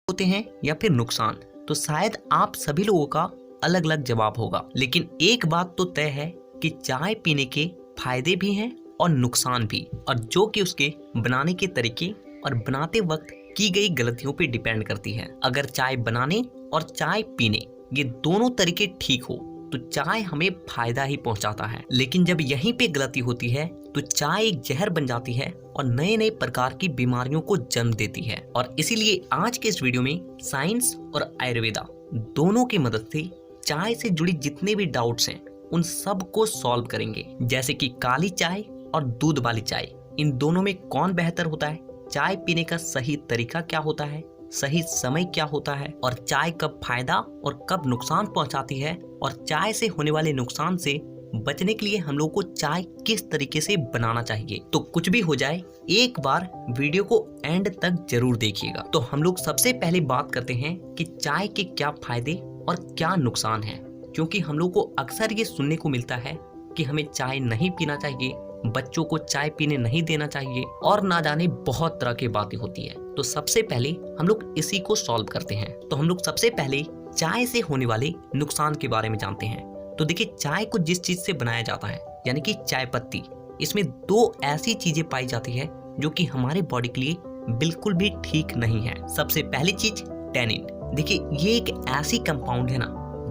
होते हैं या फिर नुकसान, तो शायद आप सभी लोगों का अलग अलग जवाब होगा। लेकिन एक बात तो तय है कि चाय पीने के फायदे भी हैं और नुकसान भी, और जो कि उसके बनाने के तरीके और बनाते वक्त की गई गलतियों पे डिपेंड करती है। अगर चाय बनाने और चाय पीने ये दोनों तरीके ठीक हो तो चाय हमें फायदा ही पहुंचाता है। लेकिन जब यहीं पे गलती होती है तो चाय एक जहर बन जाती है और नए नए प्रकार की बीमारियों को जन्म देती है। और इसीलिए आज के इस वीडियो में साइंस और आयुर्वेदा दोनों की मदद से चाय से जुड़ी जितने भी डाउट्स हैं उन सब को सॉल्व करेंगे। जैसे कि काली चाय और दूध वाली चाय, इन दोनों में कौन बेहतर होता है, चाय पीने का सही तरीका क्या होता है, सही समय क्या होता है, और चाय कब फायदा और कब नुकसान पहुंचाती है, और चाय से होने वाले नुकसान से बचने के लिए हम लोग को चाय किस तरीके से बनाना चाहिए। तो कुछ भी हो जाए, एक बार वीडियो को एंड तक जरूर देखिएगा। तो हम लोग सबसे पहले बात करते हैं कि चाय के क्या फायदे और क्या नुकसान है, क्योंकि हम लोग को अक्सर ये सुनने को मिलता है कि हमें चाय नहीं पीना चाहिए, बच्चों को चाय पीने नहीं देना चाहिए, और ना जाने बहुत तरह की बातें होती है। तो सबसे पहले हम लोग इसी को सॉल्व करते हैं। तो हम लोग सबसे पहले चाय से होने वाले नुकसान के बारे में जानते हैं। तो देखिए, चाय को जिस चीज से बनाया जाता है यानी कि चाय पत्ती, इसमें दो ऐसी चीजें पाई जाती है जो कि हमारे बॉडी के लिए बिल्कुल भी ठीक नहीं है। सबसे पहली चीज टैनिन। देखिए, ये एक ऐसी कंपाउंड है ना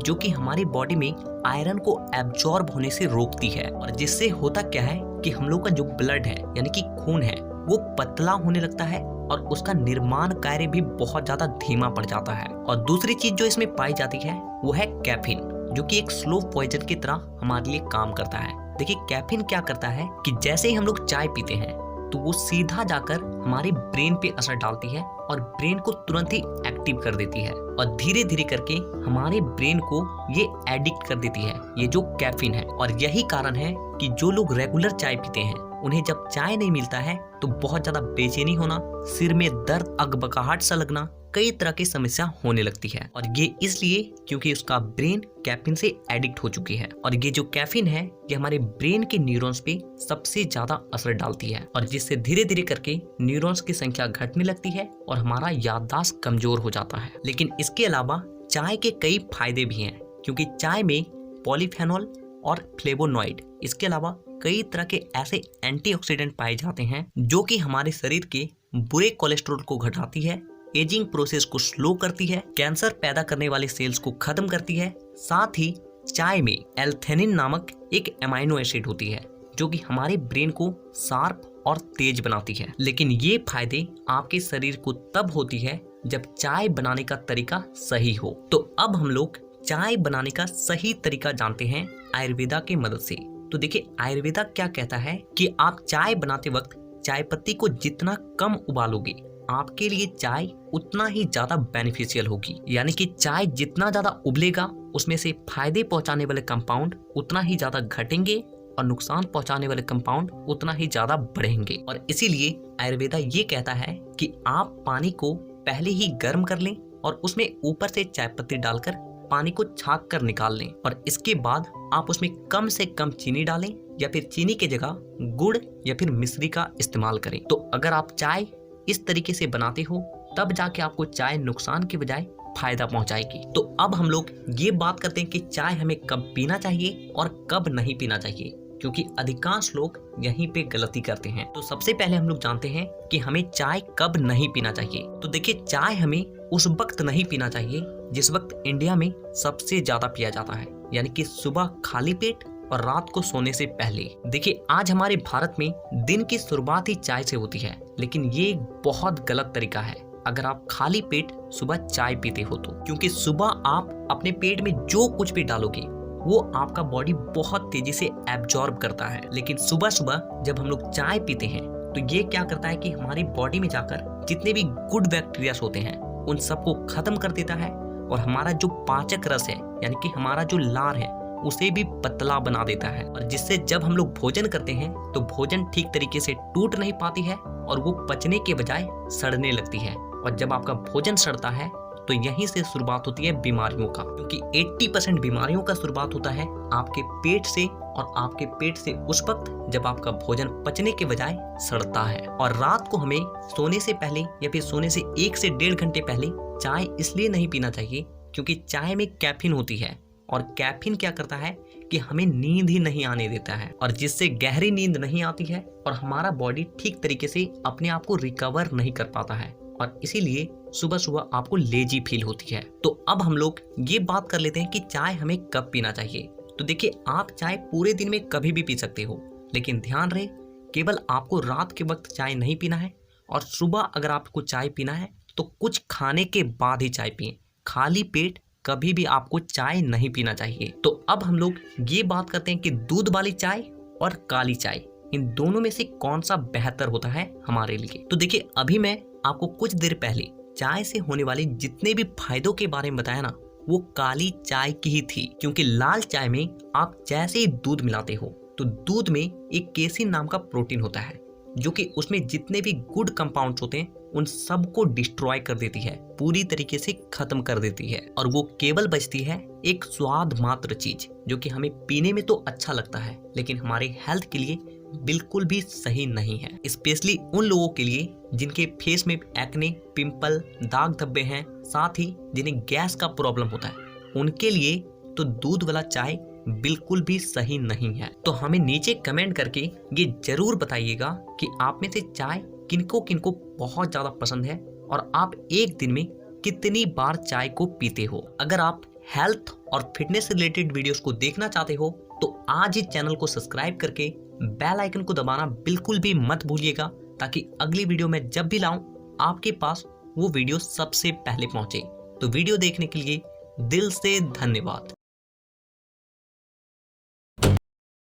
जो कि हमारी बॉडी में आयरन को एब्जॉर्ब होने से रोकती है, और जिससे होता क्या है कि हम लोग का जो ब्लड है यानी कि खून है वो पतला होने लगता है और उसका निर्माण कार्य भी बहुत ज्यादा धीमा पड़ जाता है। और दूसरी चीज जो इसमें पाई जाती है वो है कैफीन, जो कि एक स्लो पॉइजन की तरह हमारे लिए काम करता है। देखिए, कैफीन क्या करता है कि जैसे ही हम लोग चाय पीते हैं तो वो सीधा जाकर हमारे ब्रेन पे असर डालती है और ब्रेन को तुरंत ही एक्टिव कर देती है, और धीरे धीरे करके हमारे ब्रेन को ये एडिक्ट कर देती है, ये जो कैफीन है। और यही कारण है कि जो लोग रेगुलर चाय पीते हैं उन्हें जब चाय नहीं मिलता है तो बहुत ज्यादा बेचैनी होना, सिर में दर्द, अकबकाहट सा लगना, कई तरह की समस्या होने लगती है। और ये इसलिए क्योंकि उसका ब्रेन कैफीन से एडिक्ट हो चुकी है, और ये जो कैफीन है ये हमारे ब्रेन के न्यूरॉन्स पे सबसे ज्यादा असर डालती है, और जिससे धीरे धीरे करके न्यूरॉन्स की संख्या घटने लगती है और हमारा याददाश्त कमजोर हो जाता है। लेकिन इसके अलावा चाय के कई फायदे भी हैं, क्योंकि चाय में पॉलीफेनॉल और फ्लेवोनॉइड, इसके अलावा कई तरह के ऐसे एंटीऑक्सीडेंट पाए जाते हैं जो कि हमारे शरीर के बुरे कोलेस्ट्रॉल को घटाती है, एजिंग प्रोसेस को स्लो करती है, कैंसर पैदा करने वाले सेल्स को खत्म करती है। साथ ही चाय में एल्थेनिन नामक एक एमाइनो एसिड होती है जो कि हमारे ब्रेन को शार्प और तेज बनाती है। लेकिन ये फायदे आपके शरीर को तब होती है जब चाय बनाने का तरीका सही हो। तो अब हम लोग चाय बनाने का सही तरीका जानते हैं आयुर्वेदा की मदद से। तो देखिए, आयुर्वेदा क्या कहता है कि आप चाय बनाते वक्त चाय पत्ती को जितना कम उबालोगे आपके लिए चाय उतना ही ज्यादा बेनिफिशियल होगी। यानी कि चाय जितना ज्यादा उबलेगा उसमें से फायदे पहुंचाने वाले कंपाउंड उतना ही ज्यादा घटेंगे और नुकसान पहुंचाने वाले कंपाउंड उतना ही ज्यादा बढ़ेंगे। और इसीलिए आयुर्वेदा ये कहता है कि आप पानी को पहले ही गर्म कर लें और उसमें ऊपर से चाय पत्ती डालकर पानी को छाक कर निकाल लें, और इसके बाद आप उसमें कम से कम चीनी डालें या फिर चीनी की जगह गुड़ या फिर मिश्री का इस्तेमाल करें। तो अगर आप चाय इस तरीके से बनाते हो तब जाके आपको चाय नुकसान के बजाय फायदा पहुंचाएगी। तो अब हम लोग ये बात करते हैं कि चाय हमें कब पीना चाहिए और कब नहीं पीना चाहिए, क्योंकि अधिकांश लोग यहीं पे गलती करते हैं। तो सबसे पहले हम लोग जानते हैं कि हमें चाय कब नहीं पीना चाहिए। तो देखिए, चाय हमें उस वक्त नहीं पीना चाहिए जिस वक्त इंडिया में सबसे ज्यादा पिया जाता है, यानी कि सुबह खाली पेट और रात को सोने से पहले। देखिए, आज हमारे भारत में दिन की शुरुआत ही चाय से होती है, लेकिन ये एक बहुत गलत तरीका है अगर आप खाली पेट सुबह चाय पीते हो तो, क्योंकि सुबह आप अपने पेट में जो कुछ भी डालोगे वो आपका बॉडी बहुत तेजी से एब्जॉर्ब करता है। लेकिन सुबह सुबह जब हम लोग चाय पीते हैं तो ये क्या करता है कि हमारी बॉडी में जाकर जितने भी गुड बैक्टीरिया होते हैं उन सबको खत्म कर देता है, और हमारा जो पाचक रस है यानी कि हमारा जो लार है उसे भी पतला बना देता है, और जिससे जब हम लोग भोजन करते हैं तो भोजन ठीक तरीके से टूट नहीं पाती है और वो पचने के बजाय सड़ने लगती है। और जब आपका भोजन सड़ता है तो यहीं से शुरुआत होती है बीमारियों का, क्योंकि 80% बीमारियों का शुरुआत होता है आपके पेट से, और आपके पेट से उस वक्त जब आपका भोजन पचने के बजाय सड़ता है। और रात को हमें सोने से पहले या फिर सोने से 1 से 1.5 घंटे पहले चाय इसलिए नहीं पीना चाहिए क्योंकि चाय में कैफीन होती है और कैफीन क्या करता है कि हमें नींद ही नहीं आने देता है और जिससे गहरी नींद नहीं आती है और हमारा बॉडी ठीक तरीके से अपने आप को रिकवर नहीं कर पाता है और इसीलिए सुबह सुबह आपको लेजी फील होती है। तो अब हम लोग ये बात कर लेते हैं कि चाय हमें कब पीना चाहिए। तो देखिए, आप चाय पूरे दिन में कभी भी पी सकते हो, लेकिन ध्यान रहे केवल आपको रात के वक्त चाय नहीं पीना है और सुबह अगर आपको चाय पीना है तो कुछ खाने के बाद ही चाय पिए। खाली पेट कभी भी आपको चाय नहीं पीना चाहिए। तो अब हम लोग ये बात करते हैं कि दूध वाली चाय और काली चाय, इन दोनों में से कौन सा बेहतर होता है हमारे लिए। तो देखिए, अभी मैं आपको कुछ देर पहले चाय से होने वाले जितने भी फायदों के बारे में बताया ना, वो काली चाय की ही थी। क्योंकि लाल चाय में आप जैसे ही दूध मिलाते हो तो दूध में एक केसिन नाम का प्रोटीन होता है जो कि उसमें जितने भी गुड कंपाउंड्स होते हैं उन सबको डिस्ट्रॉय कर देती है, पूरी तरीके से खत्म कर देती है और वो केवल बचती है एक स्वाद मात्र चीज जो कि हमें पीने में तो अच्छा लगता है लेकिन हमारे हेल्थ के लिए बिल्कुल भी सही नहीं है। स्पेशली उन लोगों के लिए जिनके फेस में एक्ने, पिंपल, दाग धब्बे हैं, साथ ही जिन्हें गैस का प्रॉब्लम होता है, उनके लिए तो दूध वाला चाय बिल्कुल भी सही नहीं है। तो हमें नीचे कमेंट करके ये जरूर बताइएगा कि आप में से चाय किनको किनको बहुत ज्यादा पसंद है और आप एक दिन में कितनी बार चाय को पीते हो। अगर आप हेल्थ और फिटनेस रिलेटेड वीडियोस को देखना चाहते हो तो आज ही चैनल को सब्सक्राइब करके बेल आइकन को दबाना बिल्कुल भी मत भूलिएगा ताकि अगली वीडियो में जब भी लाऊं आपके पास वो वीडियो सबसे पहले पहुंचे। तो वीडियो देखने के लिए दिल से धन्यवाद।